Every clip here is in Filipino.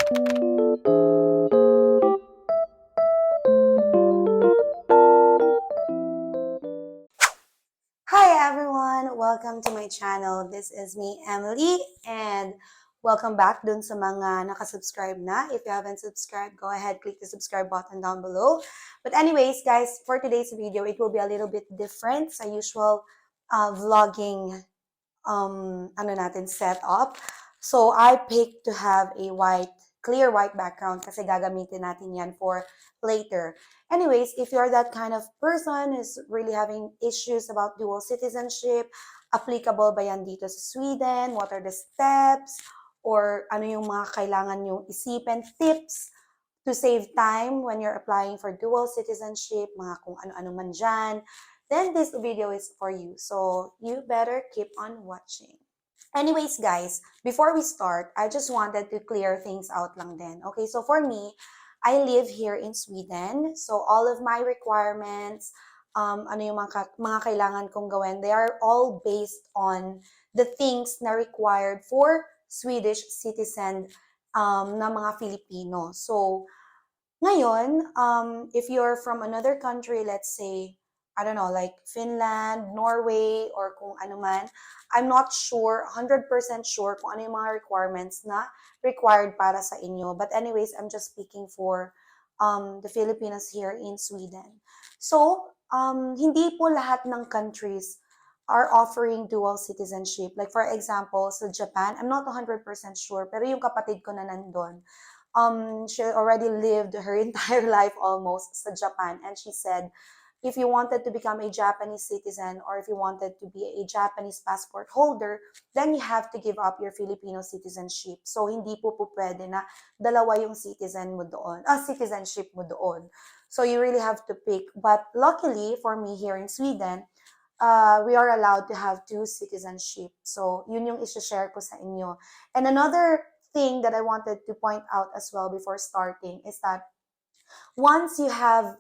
Hi everyone! Welcome to my channel. This is me, Emily, and welcome back dun sa mga nakasubscribe na. If you haven't subscribed, go ahead, click the subscribe button down below. But anyways, guys, for today's video, it will be a little bit different sa usual vlogging setup. So I picked to have a clear white background kasi gagamitin natin yan for later. Anyways, if you're that kind of person who's really having issues about dual citizenship, applicable ba yan dito sa Sweden? What are the steps? Or ano yung mga kailangan yung isipin, tips to save time when you're applying for dual citizenship, mga kung ano-ano man dyan, then this video is for you. So you better keep on watching. Anyways, guys, before we start, I just wanted to clear things out lang din. Okay, so for me, I live here in Sweden. So all of my requirements, ano yung mga kailangan kong gawin, they are all based on the things na required for Swedish citizen na mga Filipino. So ngayon, if you're from another country, let's say, I don't know, like Finland, Norway, or kung ano man, I'm not sure, 100% sure kung ano yung mga requirements na required para sa inyo. But anyways, I'm just speaking for the Filipinos here in Sweden. So, hindi po lahat ng countries are offering dual citizenship. Like for example, sa Japan, I'm not 100% sure, pero yung kapatid ko na nandun, she already lived her entire life almost sa Japan, and she said, if you wanted to become a Japanese citizen or if you wanted to be a Japanese passport holder, then you have to give up your Filipino citizenship. So, hindi po pwede na dalawa yung citizenship mo doon. So, you really have to pick. But luckily, for me here in Sweden, we are allowed to have two citizenship. So, yun yung isa-share ko sa inyo. And another thing that I wanted to point out as well before starting is that once you have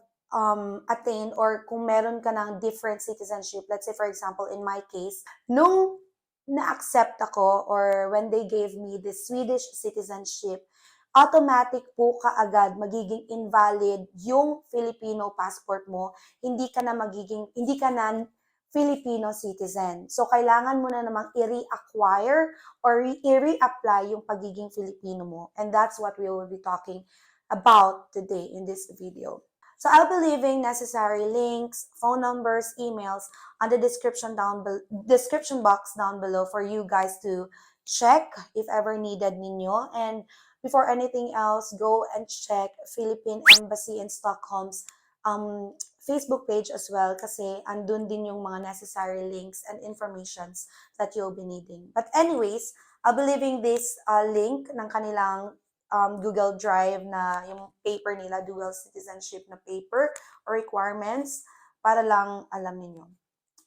attained or kung meron ka ng different citizenship, let's say for example in my case, nung na-accept ako or when they gave me the Swedish citizenship, automatic po kaagad magiging invalid yung Filipino passport mo, hindi ka na Filipino citizen. So, kailangan mo na namang i-reacquire or i-reapply yung pagiging Filipino mo. And that's what we will be talking about today in this video. So, I'll be leaving necessary links, phone numbers, emails on the description box down below for you guys to check if ever needed ninyo. And before anything else, go and check Philippine Embassy in Stockholm's Facebook page as well kasi andun din yung mga necessary links and informations that you'll be needing. But anyways, I'll be leaving this link ng kanilang Google Drive na yung paper nila, dual citizenship na paper or requirements para lang alam niyo.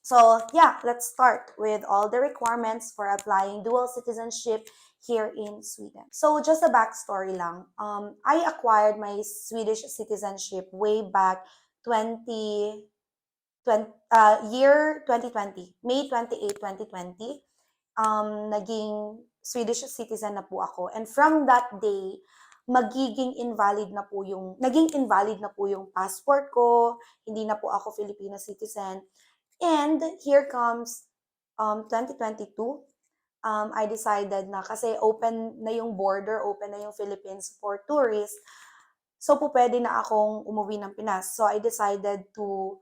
So yeah, let's start with all the requirements for applying dual citizenship here in Sweden. So just a backstory lang. I acquired my Swedish citizenship way back year 2020, May 28, 2020. Naging Swedish citizen na po ako. And from that day, naging invalid na po yung passport ko. Hindi na po ako Filipino citizen. And here comes 2022. I decided na kasi open na yung border, open na yung Philippines for tourists. So, pwede na akong umuwi ng Pinas. So, I decided to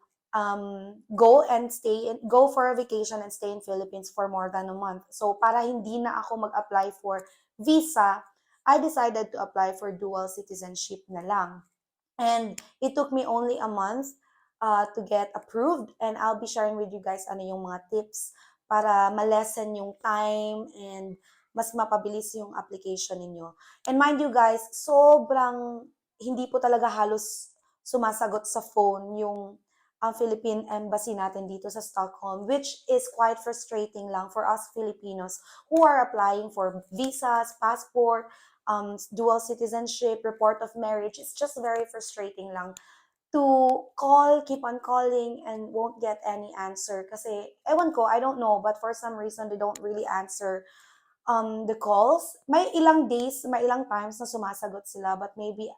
go for a vacation and stay in Philippines for more than a month. So, para hindi na ako mag-apply for visa, I decided to apply for dual citizenship na lang. And it took me only a month to get approved. And I'll be sharing with you guys ano yung mga tips para ma-lessen yung time and mas mapabilis yung application ninyo. And mind you guys, sobrang hindi po talaga halos sumasagot sa phone yung Philippine Embassy natin dito sa Stockholm, which is quite frustrating lang for us Filipinos who are applying for visas, passport, dual citizenship, report of marriage. It's just very frustrating lang to keep on calling and won't get any answer. Kasi, ewan ko, I don't know, but for some reason, they don't really answer the calls. May ilang days, may ilang times na sumasagot sila, but maybe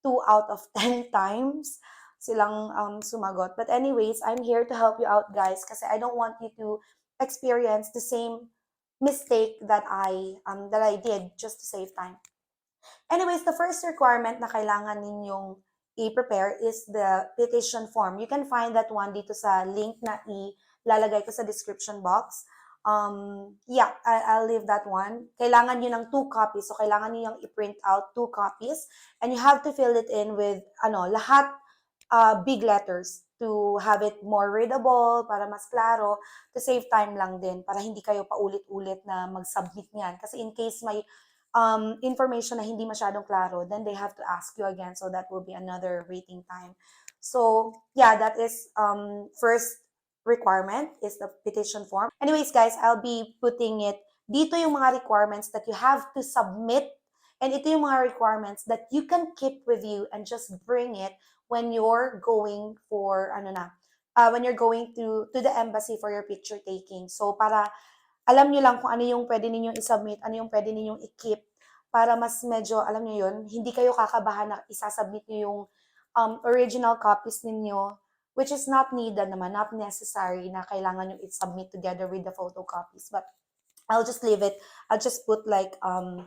2 out of 10 times silang sumagot. But anyways, I'm here to help you out, guys, kasi I don't want you to experience the same mistake that I did, just to save time. Anyways, the first requirement na kailangan ninyong i-prepare is the petition form. You can find that one dito sa link na ilalagay ko sa description box. Yeah, I'll leave that one. Kailangan nyo ng 2 copies. So, kailangan nyo yung i-print out 2 copies. And you have to fill it in with, lahat big letters to have it more readable, para mas klaro, to save time lang din, para hindi kayo paulit-ulit na mag-submit niyan. Kasi in case may information na hindi masyadong klaro, then they have to ask you again. So that will be another waiting time. So yeah, that is first requirement is the petition form. Anyways, guys, I'll be putting it dito yung mga requirements that you have to submit, and ito yung mga requirements that you can keep with you and just bring it when you're going for when you're going to the embassy for your picture taking. So para alam niyo lang kung ano yung pwede ninyong i-submit, ano yung pwede ninyong i-keep, para mas medyo, alam niyo yun, hindi kayo kakabahan na isasubmit niyo yung original copies ninyo, which is not needed naman, not necessary na kailangan yung i-submit together with the photocopies. But I'll just leave it. I'll just put like, 2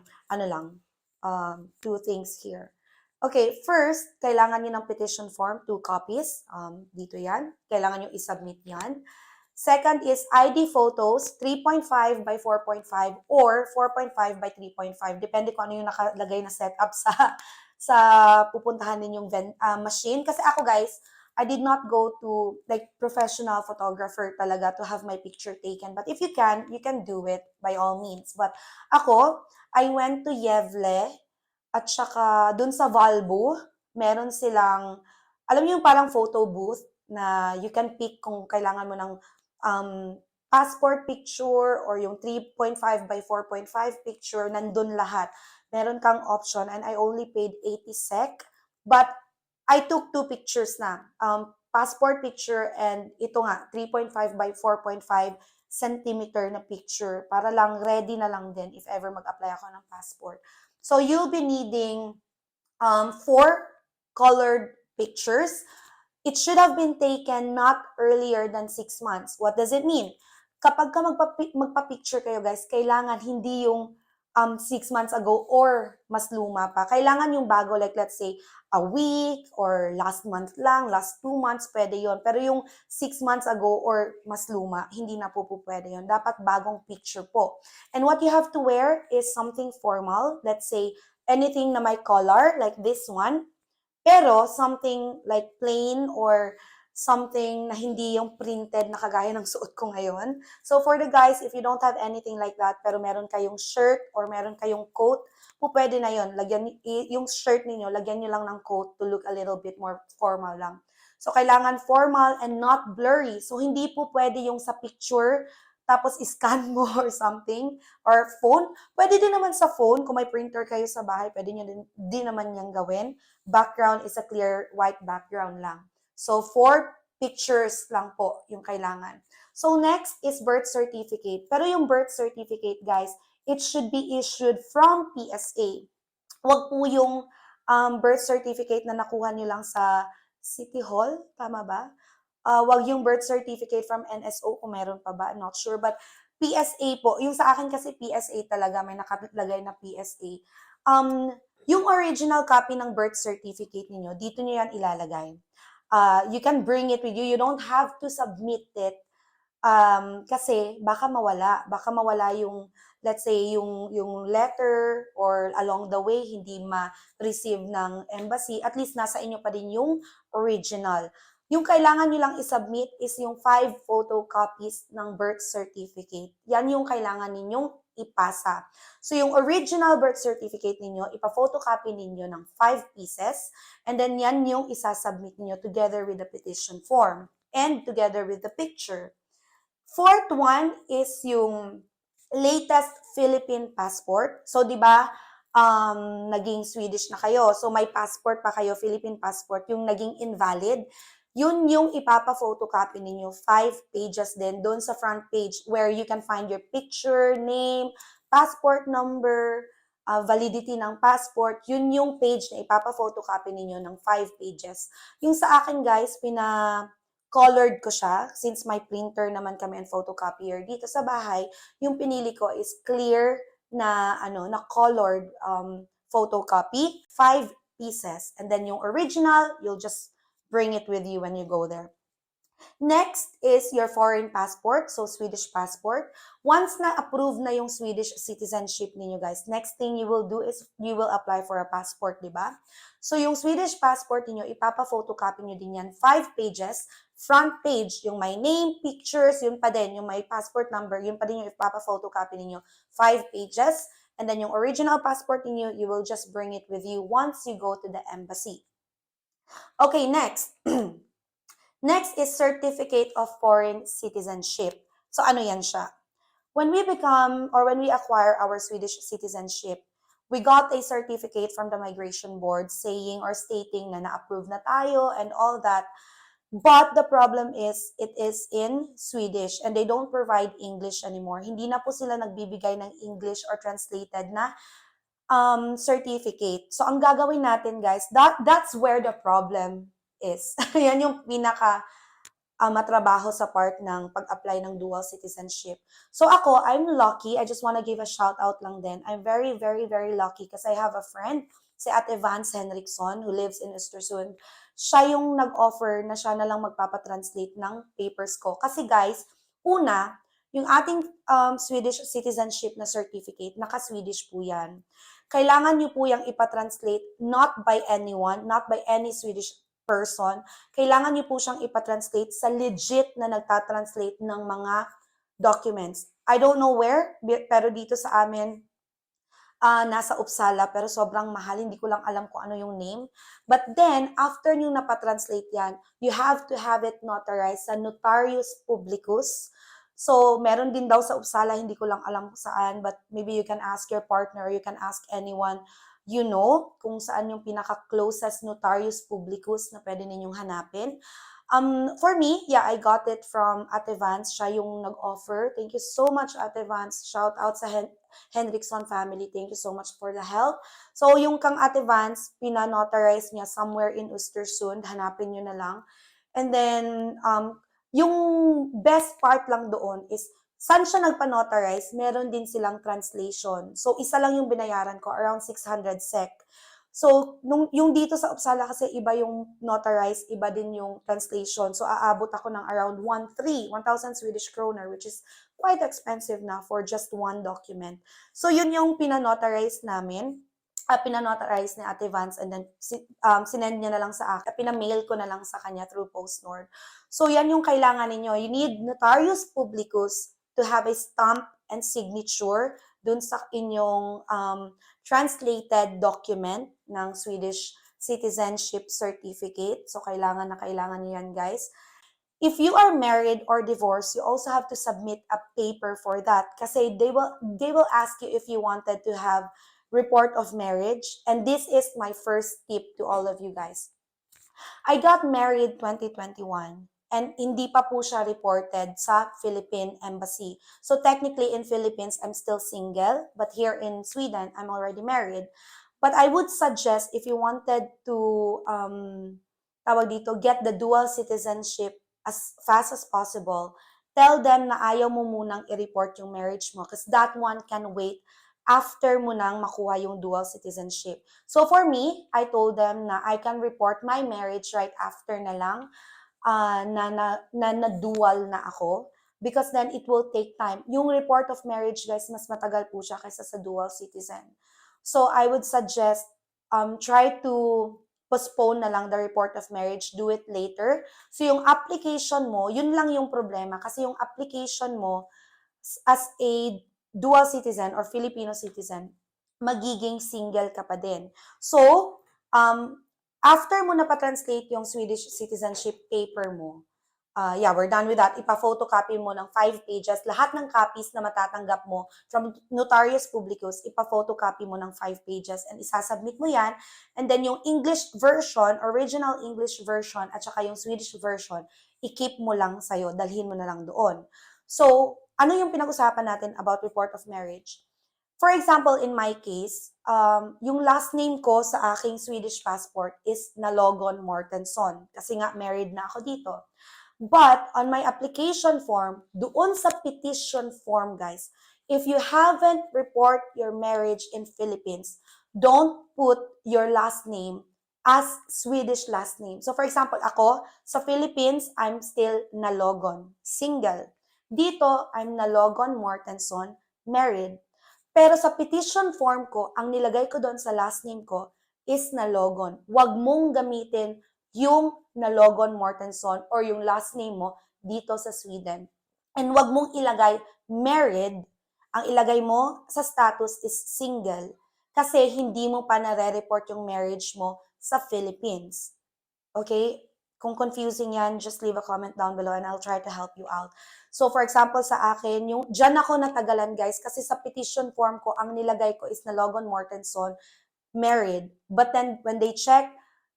things here. Okay, first, kailangan nyo ng petition form, 2 copies. Dito yan. Kailangan nyo i-submit yan. Second is ID photos, 3.5 by 4.5 or 4.5 by 3.5. Depende kung ano yung nakalagay na setup sa pupuntahan ninyong machine. Kasi ako, guys, I did not go to like professional photographer talaga to have my picture taken. But if you can do it by all means. But ako, I went to Yevle at saka dun sa Valbo, meron silang, alam niyo yung parang photo booth na you can pick kung kailangan mo ng passport picture or yung 3.5 by 4.5 picture, nandun lahat. Meron kang option and I only paid 80 SEK. But I took 2 pictures na. Passport picture and ito nga, 3.5 by 4.5 centimeter na picture para lang ready na lang din if ever mag-apply ako ng passport. So you'll be needing 4 colored pictures. It should have been taken not earlier than 6 months. What does it mean? Kapag ka magpa-picture kayo, guys, kailangan hindi yung 6 months ago or mas luma pa. Kailangan yung bago, like let's say a week or last month lang, last 2 months, pwede yon. Pero yung 6 months ago or mas luma, hindi na po pwede yon. Dapat bagong picture po. And what you have to wear is something formal. Let's say anything na may color, like this one. Pero something like plain or something na hindi yung printed na kagaya ng suot ko ngayon. So for the guys, if you don't have anything like that, pero meron kayong shirt or meron kayong coat, pwede na yun. Yung shirt niyo, lagyan niyo lang ng coat to look a little bit more formal lang. So kailangan formal and not blurry. So hindi po pwede yung sa picture, tapos scan mo or something, or phone. Pwede din naman sa phone, kung may printer kayo sa bahay, pwede nyo din naman niyang gawin. Background is a clear white background lang. So 4 pictures lang po yung kailangan. So next is birth certificate. Pero yung birth certificate, guys, it should be issued from PSA. Huwag po yung birth certificate na nakuha nyo lang sa City Hall, tama ba? Wag yung birth certificate from NSO kung meron pa ba, I'm not sure. But PSA po, yung sa akin kasi PSA talaga, may nakalagay na PSA. Yung original copy ng birth certificate niyo, dito niyo yan ilalagay. You can bring it with you. You don't have to submit it kasi baka mawala yung, let's say, yung letter or along the way hindi ma-receive ng embassy. At least nasa inyo pa din yung original. Yung kailangan nyo lang isubmit is yung 5 photocopies ng birth certificate. Yan yung kailangan ninyong ipasa. So yung original birth certificate ninyo, ipa-photocopy ninyo ng 5 pieces, and then yan yung isasubmit niyo together with the petition form and together with the picture. Fourth one is yung latest Philippine passport. So, di ba, naging Swedish na kayo. So, may passport pa kayo, Philippine passport, yung naging invalid. Yun yung ipapa-photocopy ninyo, 5 pages din, doon sa front page where you can find your picture, name, passport number, validity ng passport, yun yung page na ipapa-photocopy ninyo ng 5 pages. Yung sa akin guys, colored ko siya since may printer naman kami and photocopier dito sa bahay. Yung pinili ko is clear na na colored photocopy, 5 pieces. And then yung original, you'll just bring it with you when you go there. Next is your foreign passport, so Swedish passport. Once na approve na yung Swedish citizenship ninyo guys, next thing you will do is you will apply for a passport, di ba? So yung Swedish passport niyo, ipapa-photocopy niyo din yan, 5 pages. Front page, yung my name, pictures, yun pa din, yung my passport number, yun pa din yung ipapa-photocopy ninyo, 5 pages. And then yung original passport niyo, you will just bring it with you once you go to the embassy. Okay, next. Next is Certificate of Foreign Citizenship. So ano yan siya? When we acquire our Swedish citizenship, we got a certificate from the migration board saying or stating na na-approve na tayo and all that. But the problem is, it is in Swedish and they don't provide English anymore. Hindi na po sila nagbibigay ng English or translated na certificate. So ang gagawin natin guys, that's where the problem is. Yan yung pinaka matrabaho sa part ng pag-apply ng dual citizenship. So ako, I'm lucky. I just want to give a shout out lang din. I'm very, very, very lucky kasi I have a friend, si Ate Vance Henriksson, who lives in Östersund. Siya yung nag-offer na siya na lang magpapatranslate ng papers ko. Kasi guys, una, yung ating Swedish citizenship na certificate, naka-Swedish po yan. Kailangan nyo po yung ipatranslate not by anyone, not by any Swedish person. Kailangan nyo po siyang ipatranslate sa legit na nagtatranslate ng mga documents. I don't know where, pero dito sa amin, nasa Uppsala, pero sobrang mahal. Hindi ko lang alam kung ano yung name. But then, after nyo napatranslate yan, you have to have it notarized sa Notarius Publicus. So, meron din daw sa Uppsala, hindi ko lang alam kung saan, but maybe you can ask your partner, you can ask anyone you know, kung saan yung pinaka-closest Notarius Publicus na pwede ninyong hanapin. For me, yeah, I got it from Ate Vance. Siya yung nag-offer. Thank you so much, Ate Vance. Shout out sa Henriksson family. Thank you so much for the help. So, yung kang Ate Vance, pinanotarize niya somewhere in Östersund. Hanapin nyo na lang. And then, yung best part lang doon is, saan siya nagpa-notarize, meron din silang translation. So, isa lang yung binayaran ko, around 600 SEK. So, yung dito sa Uppsala kasi iba yung notarize, iba din yung translation. So, aabot ako ng around 1,000 Swedish kroner, which is quite expensive na for just one document. So, yun yung pinanotarize namin. Pinanotarize ni Ate Vance and then sinend niya na lang sa akin. Pinamail ko na lang sa kanya through PostNord. So, yan yung kailangan ninyo. You need Notarius Publicus to have a stamp and signature dun sa inyong translated document ng Swedish citizenship certificate. So, kailangan na kailangan niyo yan, guys. If you are married or divorced, you also have to submit a paper for that kasi they will ask you if you wanted to have report of marriage. And this is my first tip to all of you guys. I got married 2021. And hindi pa po siya reported sa Philippine Embassy. So technically in Philippines, I'm still single. But here in Sweden, I'm already married. But I would suggest if you wanted to, get the dual citizenship as fast as possible, tell them na ayaw mo munang i-report yung marriage mo because that one can wait after mo nang makuha yung dual citizenship. So for me, I told them na I can report my marriage right after na lang na dual na ako because then it will take time. Yung report of marriage, guys, mas matagal po siya kaysa sa dual citizen. So I would suggest try to postpone na lang the report of marriage, do it later. So yung application mo, yun lang yung problema kasi yung application mo as a dual citizen or Filipino citizen, magiging single ka pa din. So, after mo na-translate yung Swedish citizenship paper mo, we're done with that. Ipa-photocopy mo ng 5 pages. Lahat ng copies na matatanggap mo from Notarius Publicus, ipa-photocopy mo ng 5 pages and isasubmit mo yan. And then yung English version, original English version, at saka yung Swedish version, i-keep mo lang sa'yo. Dalhin mo na lang doon. So, ano yung pinag-usapan natin about report of marriage? For example, in my case, yung last name ko sa aking Swedish passport is Nalogon Mortensson kasi nga married na ako dito. But on my application form, doon sa petition form, guys, if you haven't report your marriage in Philippines, don't put your last name as Swedish last name. So for example, ako, sa Philippines, I'm still Nalogon, single. Dito, I'm Nalogon Mortensson, married. Pero sa petition form ko, ang nilagay ko doon sa last name ko is Nalogon. Huwag mong gamitin yung Nalogon Mortensson or yung last name mo dito sa Sweden. And huwag mong ilagay married. Ang ilagay mo sa status is single kasi hindi mo pa nare-report yung marriage mo sa Philippines. Okay? Kung confusing yan, just leave a comment down below and I'll try to help you out. So, for example, sa akin, yung dyan ako natagalan, guys, kasi sa petition form ko, ang nilagay ko is Nalogon Mortensson, married. But then, when they check,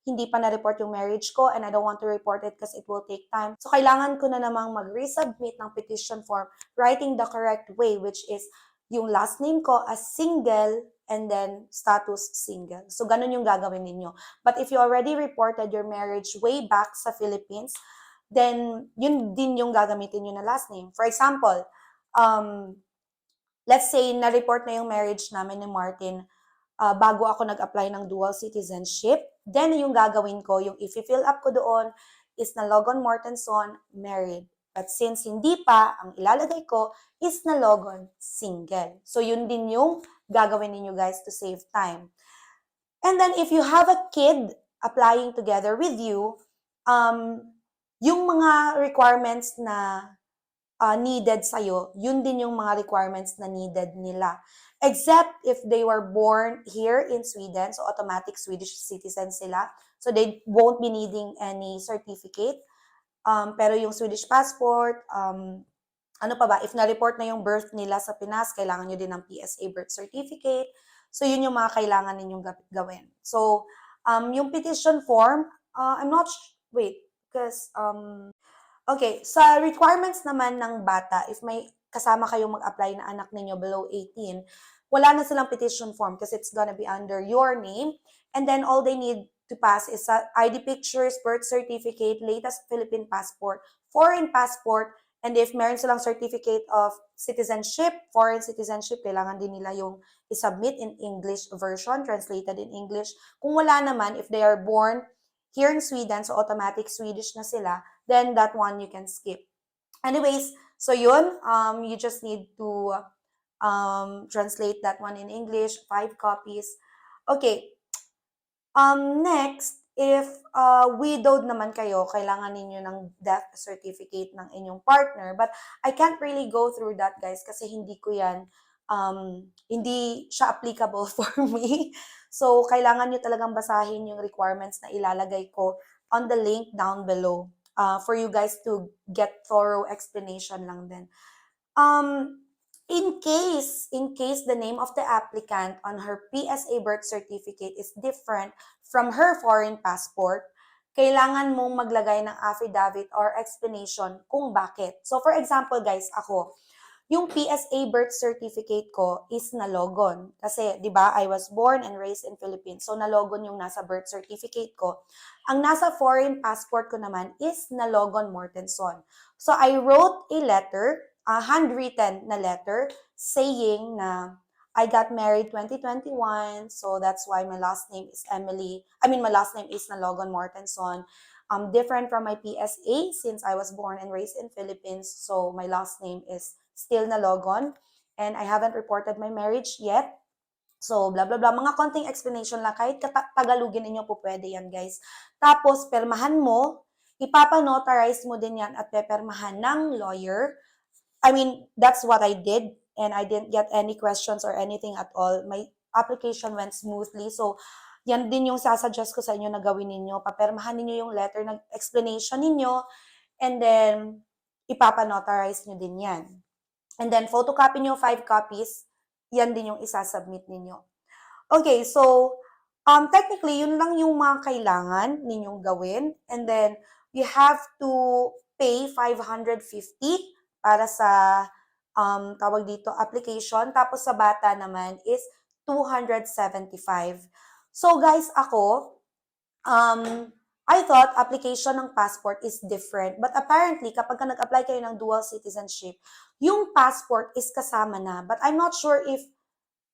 hindi pa na-report yung marriage ko and I don't want to report it because it will take time. So, kailangan ko na namang mag-resubmit ng petition form writing the correct way, which is yung last name ko as single and then status single. So, ganun yung gagawin ninyo. But if you already reported your marriage way back sa Philippines, then yun din yung gagamitin nyo na last name. For example, let's say na-report na yung marriage namin ni Martin bago ako nag-apply ng dual citizenship. Then yung gagawin ko, yung i-fill up ko doon is Nalogon Mortensson, married. But since hindi pa, ang ilalagay ko is Nalogon, single. So yun din yung gagawin ninyo guys to save time. And then if you have a kid applying together with you, yung mga requirements na needed sa'yo, yun din yung mga requirements na needed nila. Except if they were born here in Sweden, so automatic Swedish citizens sila. So they won't be needing any certificate. Pero yung Swedish passport, ano pa ba, if na-report na yung birth nila sa Pinas, kailangan nyo din ng PSA birth certificate. So yun yung mga kailangan ninyong gawin. So yung petition form, I'm not, wait, because, okay, sa requirements naman ng bata, if may kasama kayong mag-apply na anak ninyo below 18, wala na silang petition form kasi it's gonna be under your name. And then all they need to pass is ID pictures, birth certificate, latest Philippine passport, foreign passport, and if meron silang certificate of citizenship, foreign citizenship, kailangan din nila yung isubmit in English version, translated in English. Kung wala naman, if they are born here in Sweden, so automatic Swedish na sila, then that one you can skip. Anyways, so yun, you just need to translate that one in English, 5 copies. Okay, next, if widowed naman kayo, kailangan ninyo ng death certificate ng inyong partner. But I can't really go through that, guys, kasi hindi ko yan, hindi siya applicable for me. So, kailangan nyo talagang basahin yung requirements na ilalagay ko on the link down below for you guys to get thorough explanation lang din. In case the name of the applicant on her PSA birth certificate is different from her foreign passport, kailangan mong maglagay ng affidavit or explanation kung bakit. So for example guys, ako, yung PSA birth certificate ko is Nalogon. Kasi, di ba, I was born and raised in Philippines. So, Nalogon yung nasa birth certificate ko. Ang nasa foreign passport ko naman is Nalogon Mortensson. So, I wrote a letter, a handwritten na letter, saying na I got married 2021, so that's why my last name is my last name is Nalogon Mortensson. Different from my PSA since I was born and raised in Philippines, so my last name is still Nalogon, and I haven't reported my marriage yet. So, blah, blah, blah. Mga konting explanation lang. Kahit Tagalogin ninyo po pwede yan, guys. Tapos, permahan mo, ipapanotarize mo din yan at pepermahan ng lawyer. I mean, that's what I did, and I didn't get any questions or anything at all. My application went smoothly. So, yan din yung sasuggest ko sa inyo na gawin ninyo. Papermahan ninyo yung letter ng explanation ninyo, and then, ipapanotarize nyo din yan. And then, photocopy nyo 5 copies, yan din yung isasubmit ninyo. Okay, so, technically, yun lang yung mga kailangan ninyong gawin. And then, you have to pay 550 para sa tawag dito, application. Tapos sa bata naman is 275. So guys, ako, I thought application ng passport is different. But apparently, kapag ka nag-apply kayo ng dual citizenship, yung passport is kasama na. But I'm not sure if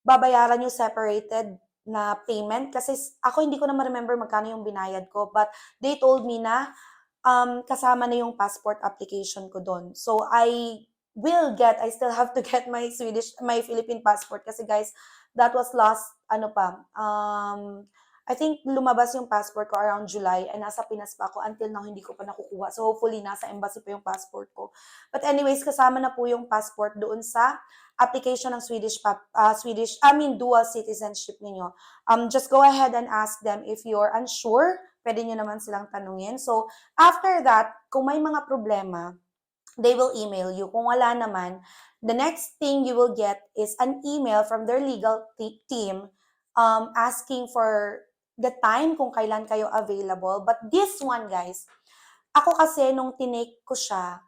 babayaran yung separated na payment. Kasi ako hindi ko na ma-remember magkano yung binayad ko. But they told me na kasama na yung passport application ko doon. So I still have to get my Philippine passport. Kasi guys, that was last, I think lumabas yung passport ko around July and nasa Pinas pa ako until now hindi ko pa nakukuha. So hopefully nasa embassy pa yung passport ko. But anyways, kasama na po yung passport doon sa application ng dual citizenship ninyo. Just go ahead and ask them if you're unsure. Pwede nyo naman silang tanungin. So after that, kung may mga problema, they will email you. Kung wala naman, the next thing you will get is an email from their legal team asking for the time kung kailan kayo available. But this one, guys, ako kasi nung tinake ko siya,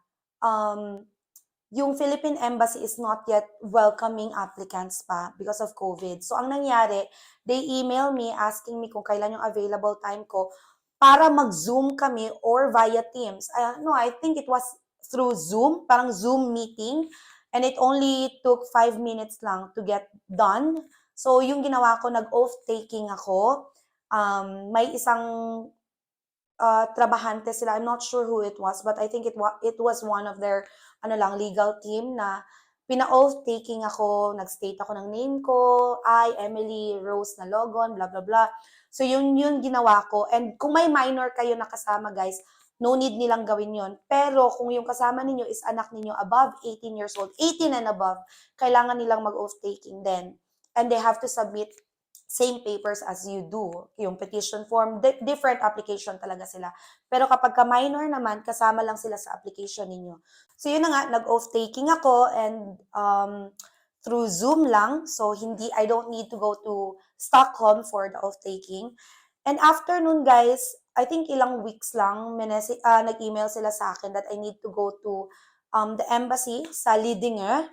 yung Philippine Embassy is not yet welcoming applicants pa because of COVID. So, ang nangyari, they email me asking me kung kailan yung available time ko para mag-Zoom kami or via Teams. No, I think it was through Zoom, parang Zoom meeting. And it only took 5 minutes lang to get done. So, yung ginawa ko, nag-oath taking ako. May isang trabahante sila. I'm not sure who it was, but I think it was one of their legal team na pina-oath taking ako, nag-state ako ng name ko, Emily Rose Nalogon, blah, blah, blah. So, yun ginawa ko. And kung may minor kayo na kasama, guys, no need nilang gawin yon. Pero kung yung kasama ninyo is anak ninyo above 18 years old, 18 and above, kailangan nilang mag-oath taking then. And they have to submit same papers as you do. Yung petition form, different application talaga sila. Pero kapag ka-minor naman, kasama lang sila sa application ninyo. So yun na nga, nag-oath taking ako and through Zoom lang. So I don't need to go to Stockholm for the oath taking. And after nun, guys, I think ilang weeks lang, nag-email sila sa akin that I need to go to the embassy sa LIDINGÖ.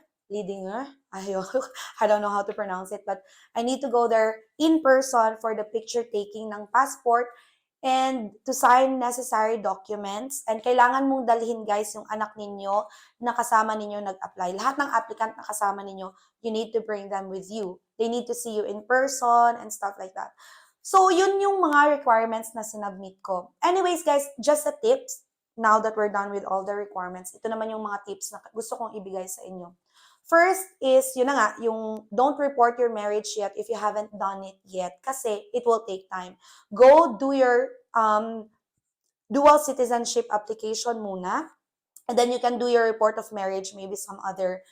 I don't know how to pronounce it, but I need to go there in person for the picture taking ng passport and to sign necessary documents. And kailangan mong dalhin, guys, yung anak ninyo na kasama ninyo nag-apply. Lahat ng applicant na kasama ninyo, you need to bring them with you. They need to see you in person and stuff like that. So, yun yung mga requirements na sinubmit ko. Anyways, guys, just a tips. Now that we're done with all the requirements, ito naman yung mga tips na gusto kong ibigay sa inyo. First is, yun na nga, yung don't report your marriage yet if you haven't done it yet kasi it will take time. Go do your dual citizenship application muna and then you can do your report of marriage maybe some other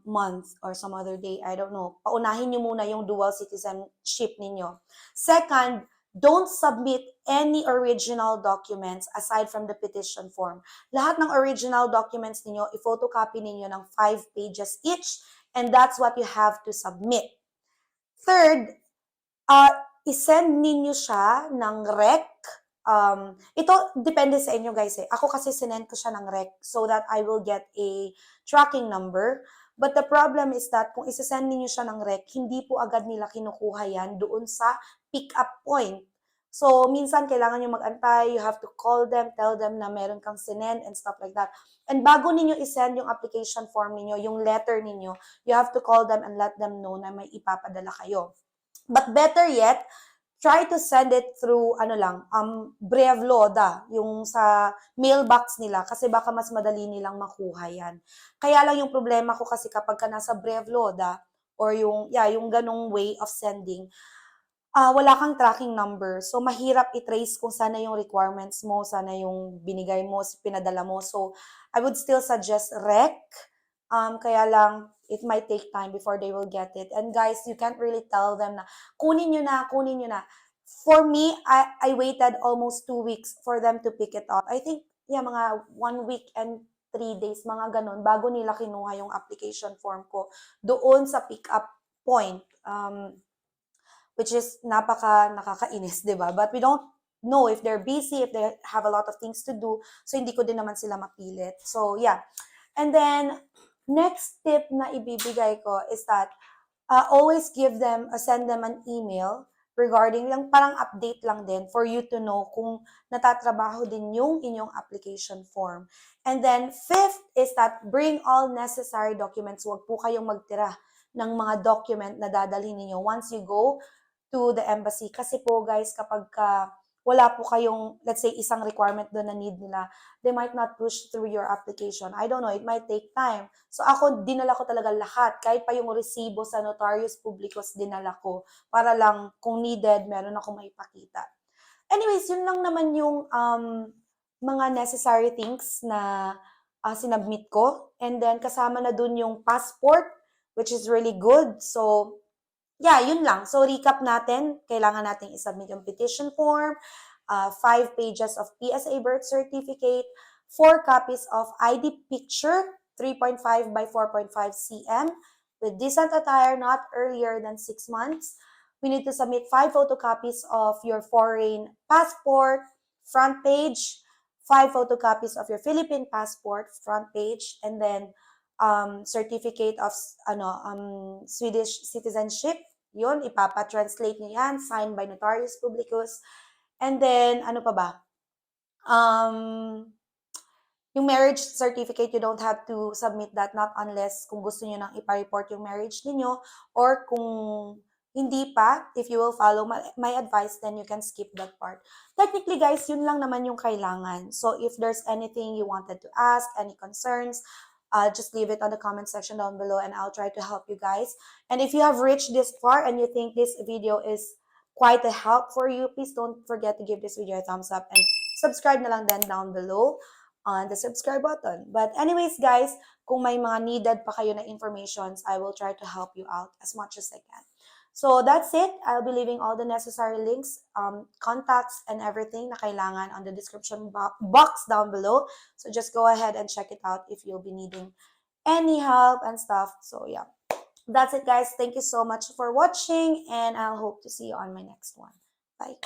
month or some other day, I don't know. Paunahin nyo muna yung dual citizenship ninyo. Second, don't submit any original documents aside from the petition form. Lahat ng original documents ninyo, i-photocopy ninyo ng 5 pages each, and that's what you have to submit. Third, isend ninyo siya ng rec. Ito, depende sa inyo, guys. Ako kasi sinend ko siya ng rec so that I will get a tracking number. But the problem is that kung isasend ninyo siya ng rec, hindi po agad nila kinukuha yan doon sa pick-up point. So, minsan kailangan nyo mag-antay, you have to call them, tell them na meron kang sinend and stuff like that. And bago ninyo isend yung application form ninyo, yung letter ninyo, you have to call them and let them know na may ipapadala kayo. But better yet, try to send it through, Brevloda, yung sa mailbox nila, kasi baka mas madali nilang makuha yan. Kaya lang yung problema ko kasi kapag ka nasa Brevloda, or yung ganong way of sending, wala kang tracking number. So, mahirap i-trace kung sana yung requirements mo, sana yung binigay mo, pinadala mo. So, I would still suggest rec. Kaya lang, it might take time before they will get it. And guys, you can't really tell them na, kunin nyo na. For me, I waited almost 2 weeks for them to pick it up. I think, mga 1 week and 3 days, mga ganon, bago nila kinuha yung application form ko doon sa pick-up point. Which is nakakainis, di ba? But we don't know if they're busy, if they have a lot of things to do. So, hindi ko din naman sila mapilit. So, yeah. And then, Next tip na ibibigay ko is that always give them, send them an email regarding lang, parang update lang din for you to know kung natatrabaho din yung inyong application form. And then, fifth is that bring all necessary documents. Huwag po kayong magtira ng mga document na dadalhin ninyo once you go to the embassy. Kasi po guys, kapag wala po kayong, let's say, isang requirement doon na need nila, they might not push through your application. I don't know, it might take time. So ako, dinala ko talaga lahat. Kahit pa yung resibo sa Notarius Publicus, dinala ko. Para lang, kung needed, meron akong maipakita. Anyways, yun lang naman yung mga necessary things na sinubmit ko. And then, kasama na dun yung passport, which is really good. So, yeah, yun lang. So, recap natin. Kailangan natin isubmit yung petition form, 5 pages of PSA birth certificate, 4 copies of ID picture, 3.5 by 4.5 cm, with decent attire not earlier than 6 months. We need to submit 5 photocopies of your foreign passport, front page, 5 photocopies of your Philippine passport, front page, and then certificate of Swedish citizenship. Yun, ipapa-translate niyo yan, signed by Notarius Publicus. And then, ano pa ba? Yung marriage certificate, you don't have to submit that not unless kung gusto niyo nang ipa-report yung marriage niyo, or kung hindi pa, if you will follow my advice, then you can skip that part. Technically, guys, yun lang naman yung kailangan. So, if there's anything you wanted to ask, any concerns, just leave it on the comment section down below and I'll try to help you guys. And if you have reached this far and you think this video is quite a help for you, please don't forget to give this video a thumbs up and subscribe na lang then down below on the subscribe button. But anyways, guys, kung may mga needed pa kayo na informations, I will try to help you out as much as I can. So that's it. I'll be leaving all the necessary links, contacts, and everything na kailangan on the description box down below. So just go ahead and check it out if you'll be needing any help and stuff. So yeah, that's it, guys. Thank you so much for watching, and I'll hope to see you on my next one. Bye.